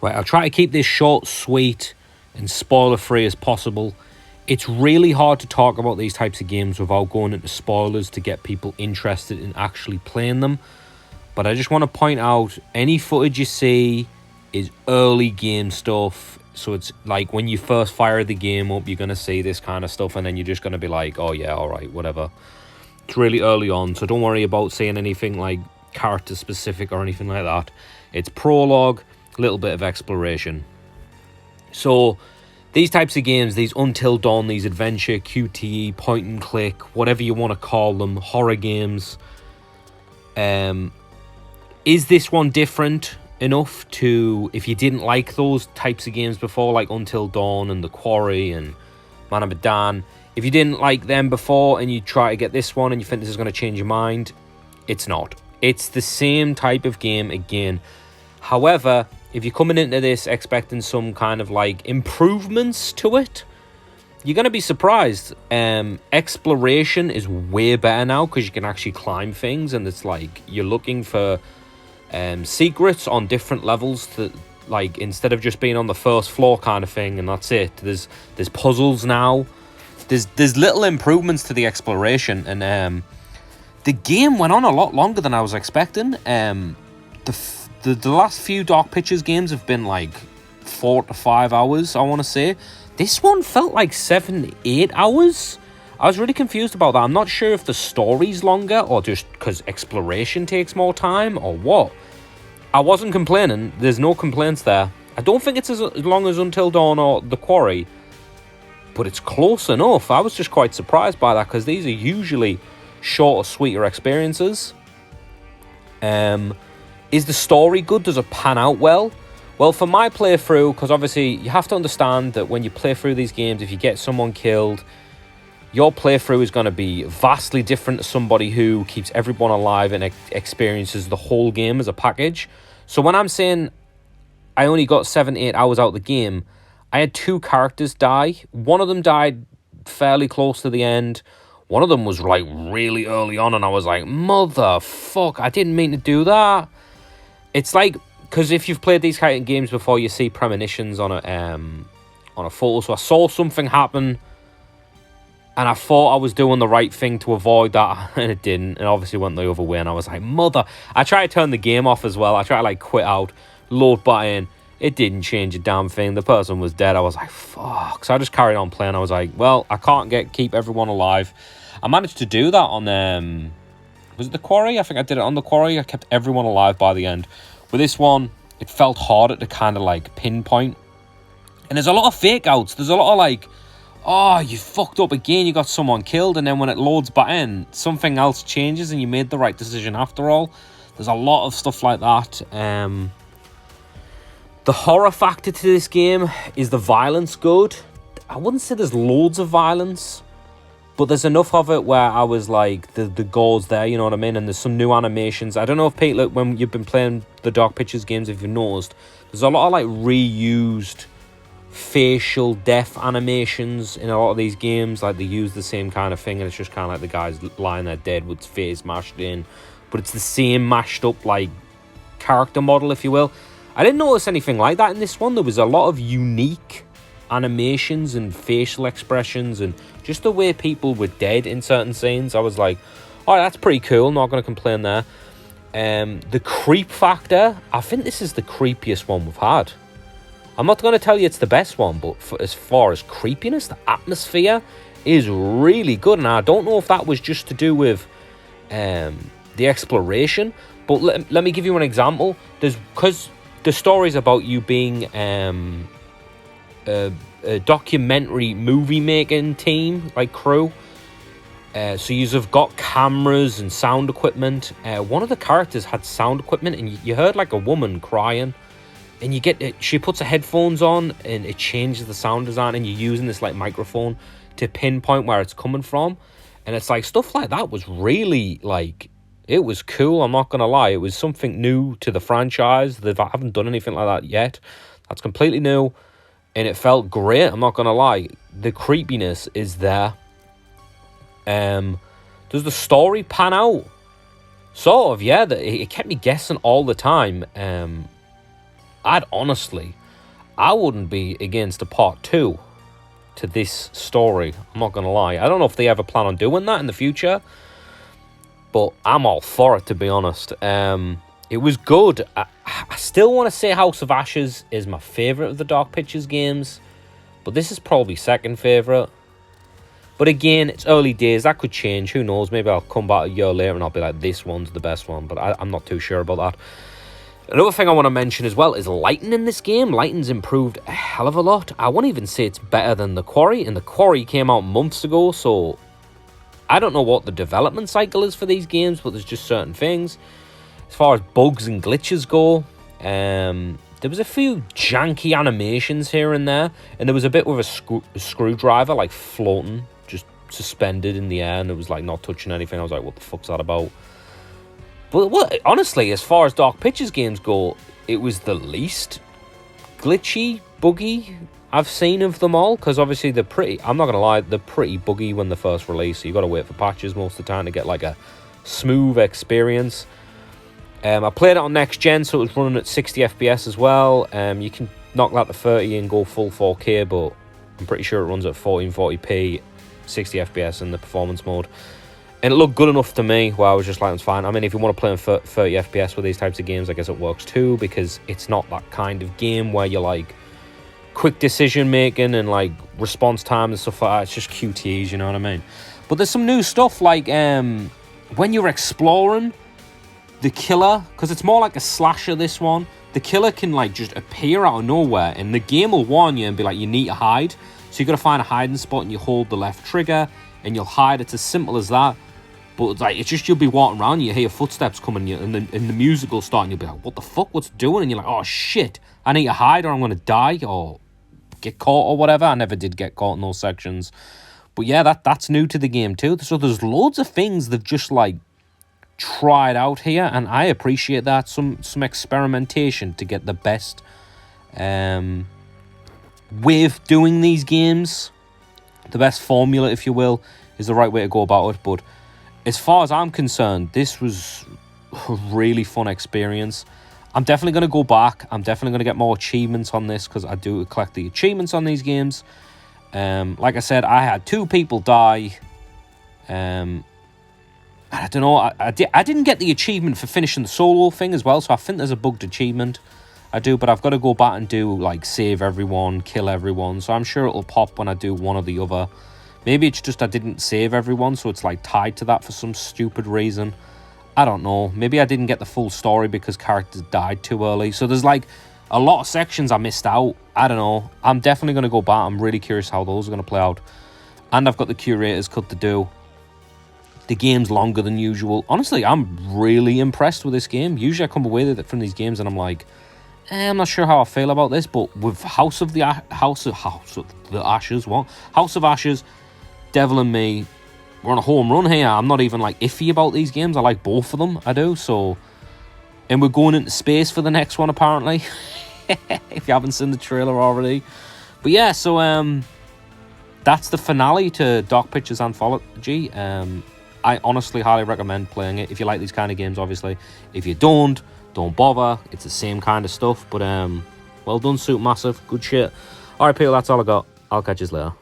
Right, I'll try to keep this short, sweet, and spoiler-free as possible. It's really hard to talk about these types of games without going into spoilers to get people interested in actually playing them. But I just want to point out, any footage you see is early game stuff. So it's like when you first fire the game up, you're going to see this kind of stuff, and then you're just going to be like, oh yeah, alright, whatever. It's really early on, so don't worry about saying anything like character specific or anything like that. It's prologue, a little bit of exploration. So these types of games, these Until Dawn, these adventure, QTE, point and click, whatever you want to call them, horror games, is this one different enough to, if you didn't like those types of games before, like Until Dawn and The Quarry and Man of Medan, if you didn't like them before and you try to get this one and you think this is going to change your mind, it's not. It's the same type of game again. However, if you're coming into this expecting some kind of like improvements to it, you're going to be surprised. Exploration is way better now because you can actually climb things, and it's like you're looking for secrets on different levels to, like, instead of just being on the first floor kind of thing and that's it. There's puzzles now. There's little improvements to the exploration, and the game went on a lot longer than I was expecting. The last few Dark Pictures games have been like 4 to 5 hours, I want to say. This one felt like 7 to 8 hours. I was really confused about that. I'm not sure if the story's longer or just because exploration takes more time or what. I wasn't complaining. There's no complaints there. I don't think it's as long as Until Dawn or The Quarry, but it's close enough. I was just quite surprised by that because these are usually shorter, sweeter experiences. Is the story good? Does it pan out well? Well, for my playthrough, because obviously you have to understand that when you play through these games, if you get someone killed, your playthrough is going to be vastly different to somebody who keeps everyone alive and experiences the whole game as a package. So when I'm saying I only got 7 to 8 hours out of the game, I had 2 characters die. One of them died fairly close to the end. One of them was like really early on, and I was like, motherfuck, I didn't mean to do It's like, because if you've played these kind of games before, you see premonitions on a photo. So I saw something happen, and I thought I was doing the right thing to avoid that, and it didn't. And obviously went the other way, and I was like, mother. I tried to turn the game off as well. I tried to like quit out, load button. It didn't change a damn thing. The person was dead. I was like, fuck. So I just carried on playing. I was like, well, I can't keep everyone alive. I managed to do that on was it The Quarry? I think I did it on The Quarry. I kept everyone alive by the end. With this one, it felt harder to kind of like pinpoint. And there's a lot of fake outs. There's a lot of like, oh, you fucked up again. You got someone killed. And then when it loads back in, something else changes and you made the right decision after all. There's a lot of stuff like that. The horror factor to this game is the violence good. I wouldn't say there's loads of violence, but there's enough of it where I was like, the gore's there, you know what I mean? And there's some new animations. I don't know if, Pete, look, when you've been playing the Dark Pictures games, if you've noticed, there's a lot of like reused facial death animations in a lot of these games. Like they use the same kind of thing, and it's just kind of like the guy's lying there dead with his face mashed in. But it's the same mashed up like character model, if you will. I didn't notice anything like that in this one. There was a lot of unique animations and facial expressions and just the way people were dead in certain scenes. I was like, all right, that's pretty cool. Not going to complain there. The creep factor, I think this is the creepiest one we've had. I'm not going to tell you it's the best one, but as far as creepiness, the atmosphere is really good. And I don't know if that was just to do with the exploration, but let me give you an example. Because the story's about you being a documentary movie making team, like crew. So you've got cameras and sound equipment. One of the characters had sound equipment, and you heard like a woman crying, and she puts her headphones on and it changes the sound design, and you're using this like microphone to pinpoint where it's coming from. And it's like stuff like that was really like, it was cool. I'm not gonna lie, it was something new to the franchise. They haven't done anything like that yet. That's completely new, and it felt great. I'm not gonna lie, the creepiness is there. Does the story pan out? Sort of, yeah. It kept me guessing all the time. I wouldn't be against a part 2 to this story. I'm not going to lie. I don't know if they ever plan on doing that in the future, but I'm all for it, to be honest. It was good. I still want to say House of Ashes is my favourite of the Dark Pictures games, but this is probably second favourite. But again, it's early days. That could change. Who knows? Maybe I'll come back a year later and I'll be like, this one's the best one. But I'm not too sure about that. Another thing I want to mention as well is lighting in this game. Lighting's improved a hell of a lot. I won't even say it's better than The Quarry. And The Quarry came out months ago, so I don't know what the development cycle is for these games, but there's just certain things. As far as bugs and glitches go, there was a few janky animations here and there, and there was a bit with a screwdriver like floating, just suspended in the air, and it was like not touching anything. I was like, what the fuck's that about? But honestly, as far as Dark Pictures games go, it was the least glitchy, buggy I've seen of them all, because obviously they're pretty, I'm not going to lie, they're pretty buggy when they're first released, so you've got to wait for patches most of the time to get like a smooth experience. I played it on next gen, so it was running at 60 FPS as well. You can knock that to 30 and go full 4K, but I'm pretty sure it runs at 1440p, 60 FPS in the performance mode. And it looked good enough to me where I was just like, it's fine. I mean, if you want to play on 30 FPS with these types of games, I guess it works too, because it's not that kind of game where you're like quick decision making and like response time and stuff like that. It's just QTEs, you know what I mean? But there's some new stuff like when you're exploring, the killer, because it's more like a slasher, this one, the killer can like just appear out of nowhere and the game will warn you and be like, you need to hide. So you got to find a hiding spot and you hold the left trigger and you'll hide. It's as simple as that. But like, it's just, you'll be walking around, you hear footsteps coming, and the music will start, and you'll be like, what the fuck, what's it doing? And you're like, oh shit, I need to hide or I'm going to die or get caught or whatever. I never did get caught in those sections. But yeah, that's new to the game too. So there's loads of things they've just like tried out here, and I appreciate that. Some experimentation to get the best way of doing these games. The best formula, if you will, is the right way to go about it. But as far as I'm concerned, this was a really fun experience. I'm definitely going to go back. I'm definitely going to get more achievements on this, because I do collect the achievements on these games. Like I said, I had 2 people die. I don't know, I didn't get the achievement for finishing the solo thing as well, so I think there's a bugged achievement. I do, but I've got to go back and do, like, save everyone, kill everyone, so I'm sure it'll pop when I do one or the other. Maybe it's just I didn't save everyone, so it's, like, tied to that for some stupid reason. I don't know. Maybe I didn't get the full story because characters died too early. So there's, like, a lot of sections I missed out. I don't know. I'm definitely going to go back. I'm really curious how those are going to play out. And I've got the Curator's Cut to do. The game's longer than usual. Honestly, I'm really impressed with this game. Usually I come away with it from these games and I'm like, I'm not sure how I feel about this, but with House of Ashes, Devil and Me, we're on a home run here. I'm not even like iffy about these games. I like both of them. I do. So, and we're going into space for the next one apparently. If you haven't seen the trailer already. But yeah, so that's the finale to Dark Pictures Anthology. I honestly highly recommend playing it if you like these kind of games, obviously. If you don't bother. It's the same kind of stuff. But well done, Supermassive. Good shit. Alright, people, that's all I got. I'll catch you later.